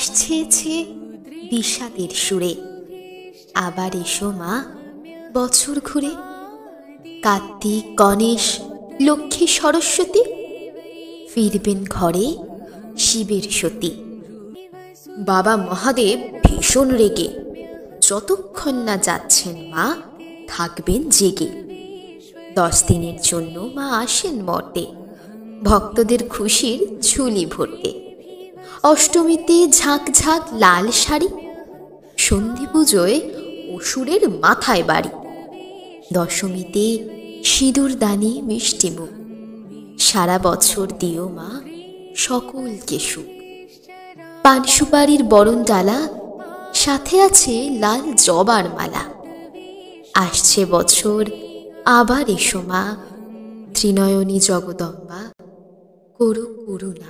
আকাশ ছেয়েছে বিষাদের সুরে। আবার এসো মা বছর ঘুরে। কার্তিক, গণেশ, লক্ষ্মী, সরস্বতী ফিরবেন ঘরে শিবের সতী। বাবা মহাদেব ভীষণ রেগে, যতক্ষণ না যাচ্ছেন মা থাকবেন জেগে। 10 দিনের জন্য মা আসেন মর্তে, ভক্তদের খুশির ঝুলি ভরতে। অষ্টমীতে ঝাঁক ঝাঁক লাল শাড়ি, সন্ধি পুজোয় অসুরের মাথায় বাড়ি। দশমীতে সিঁদুর দানি মিষ্টি মুখ, সারা বছর দিও মা সকলকে সুখ। পান সুপারির বরণ ডালা, সাথে আছে লাল জবার মালা। আসছে বছর আবার এসো মা, ত্রিনয়নী জগদম্বা করো করুণা।